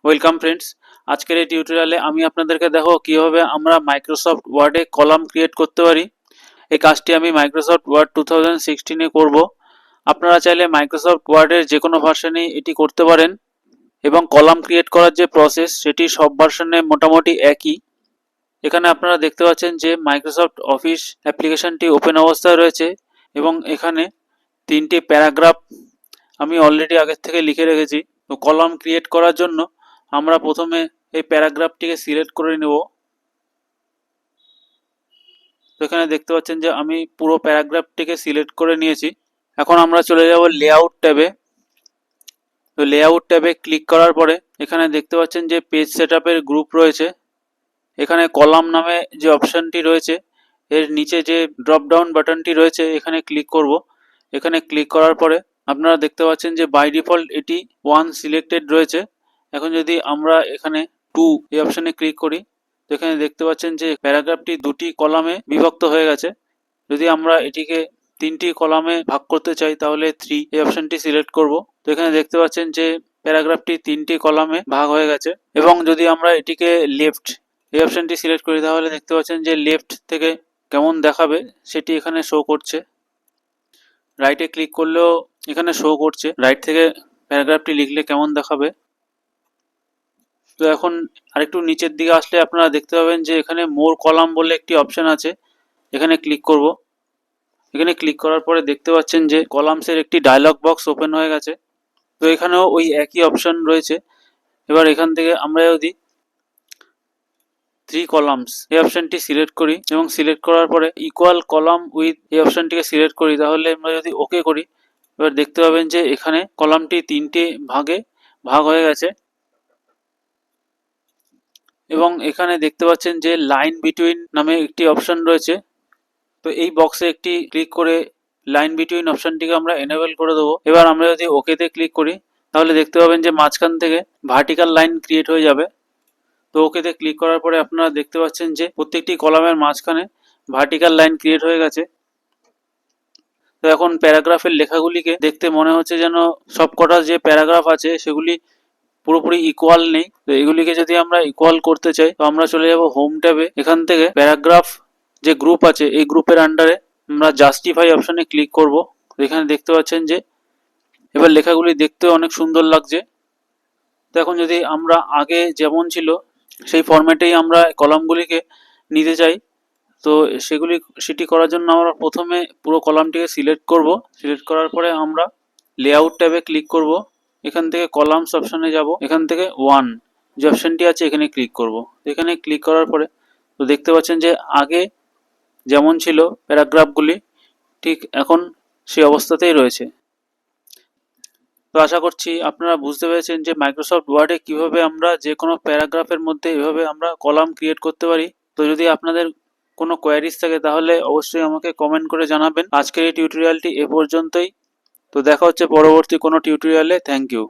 Welcome friends. আজকের এই টিউটোরিয়ালে আমি আপনাদেরকে দেখাবো কিভাবে আমরা মাইক্রোসফট ওয়ার্ডে কলাম ক্রিয়েট করতে পারি। এই কাজটি আমি মাইক্রোসফট ওয়ার্ড 2016-এ করব। আপনারা চাইলে মাইক্রোসফট ওয়ার্ডের যে কোনো ভার্সনেই এটি করতে পারেন এবং কলাম ক্রিয়েট করার যে প্রসেস সেটি সব ভার্সনে মোটামুটি একই। এখানে আপনারা দেখতে পাচ্ছেন যে মাইক্রোসফট অফিস অ্যাপ্লিকেশনটি ওপেন অবস্থায় রয়েছে এবং এখানে 3টি প্যারাগ্রাফ আমি অলরেডি আগের থেকে লিখে রেখেছি। তো কলাম ক্রিয়েট করার জন্য আমরা প্রথমে এই প্যারাগ্রাফটিকে সিলেক্ট করে নেব। তো এখানে দেখতে পাচ্ছেন যে আমি পুরো প্যারাগ্রাফটিকে সিলেক্ট করে নিয়েছি। এখন আমরা চলে যাব লেআউট ট্যাবে। তো লেআউট ট্যাবে ক্লিক করার পরে এখানে দেখতে পাচ্ছেন যে পেজ সেটআপের গ্রুপ রয়েছে। এখানে কলাম নামে যে অপশানটি রয়েছে এর নিচে যে ড্রপ ডাউন বাটনটি রয়েছে এখানে ক্লিক করব। এখানে ক্লিক করার পরে আপনারা দেখতে পাচ্ছেন যে বাই ডিফল্ট এটি 1 সিলেক্টেড রয়েছে। এখন যদি আমরা এখানে 2 এই অপশানে ক্লিক করি তো এখানে দেখতে পাচ্ছেন যে প্যারাগ্রাফটি 2টি কলামে বিভক্ত হয়ে গেছে। যদি আমরা এটিকে 3টি কলামে ভাগ করতে চাই তাহলে 3 এই অপশানটি সিলেক্ট করব। তো এখানে দেখতে পাচ্ছেন যে প্যারাগ্রাফটি 3টি কলামে ভাগ হয়ে গেছে। এবং যদি আমরা এটিকে লেফট এই অপশানটি সিলেক্ট করি তাহলে দেখতে পাচ্ছেন যে লেফট থেকে কেমন দেখাবে সেটি এখানে শো করছে। রাইটে ক্লিক করলেও এখানে শো করছে রাইট থেকে প্যারাগ্রাফটি লিখলে কেমন দেখাবে। তো এখন আরেকটু নিচের দিকে আসলে আপনারা দেখতে পাবেন যে এখানে মোর কলাম বলে একটি অপশান আছে। এখানে ক্লিক করব। এখানে ক্লিক করার পরে দেখতে পাচ্ছেন যে কলামসের একটি ডায়লগ বক্স ওপেন হয়ে গেছে। তো এখানেও ওই একই অপশান রয়েছে। এবার এখান থেকে আমরা যদি 3 কলামস এই অপশানটি সিলেক্ট করি এবং সিলেক্ট করার পরে ইকুয়াল কলাম উইথ এই অপশানটিকে সিলেক্ট করি তাহলে আমরা যদি ওকে করি এবার দেখতে পাবেন যে এখানে কলামটি 3টে ভাগে ভাগ হয়ে গেছে। এবং এখানে দেখতে পাচ্ছেন যে লাইন বিটুইন নামে একটি অপশান রয়েছে। তো এই বক্সে একটি ক্লিক করে লাইন বিটুইন অপশানটিকে আমরা এনেবল করে দেবো। এবার আমরা যদি ওকেতে ক্লিক করি তাহলে দেখতে পাবেন যে মাঝখান থেকে ভার্টিক্যাল লাইন ক্রিয়েট হয়ে যাবে। তো ওকেতে ক্লিক করার পরে আপনারা দেখতে পাচ্ছেন যে প্রত্যেকটি কলামের মাঝখানে ভার্টিক্যাল লাইন ক্রিয়েট হয়ে গেছে। তো এখন প্যারাগ্রাফের লেখাগুলিকে দেখতে মনে হচ্ছে যেন সবকটা যে প্যারাগ্রাফ আছে সেগুলি পুরোপুরি ইকুয়াল নেই। তো এগুলিকে যদি আমরা ইকুয়াল করতে চাই তো আমরা চলে যাব হোম ট্যাবে। এখান থেকে প্যারাগ্রাফ যে গ্রুপ আছে এই গ্রুপের আন্ডারে আমরা জাস্টিফাই অপশানে ক্লিক করব। এখানে দেখতে পাচ্ছেন যে এবার লেখাগুলি দেখতে অনেক সুন্দর লাগছে। তো এখন যদি আমরা আগে যেমন ছিল সেই ফরম্যাটেই আমরা কলামগুলিকে নিতে চাই তো সেটি করার জন্য আমরা প্রথমে পুরো কলামটিকে সিলেক্ট করব। সিলেক্ট করার পরে আমরা লেআউট ট্যাবে ক্লিক করব। এখান থেকে কলামস অপশানে যাব। এখান থেকে 1 যে অপশানটি আছে এখানে ক্লিক করব। এখানে ক্লিক করার পরে তো দেখতে পাচ্ছেন যে আগে যেমন ছিল প্যারাগ্রাফগুলি ঠিক এখন সেই অবস্থাতেই রয়েছে। তো আশা করছি আপনারা বুঝতে পেরেছেন যে মাইক্রোসফট ওয়ার্ডে কিভাবে আমরা যে কোনো প্যারাগ্রাফের মধ্যে এভাবে আমরা কলাম ক্রিয়েট করতে পারি। তো যদি আপনাদের কোনো কোয়ারিজ থাকে তাহলে অবশ্যই আমাকে কমেন্ট করে জানাবেন। আজকের এই টিউটোরিয়ালটি এ পর্যন্তই। তো দেখা হচ্ছে পরবর্তী কোনো টিউটোরিয়ালে। Thank you.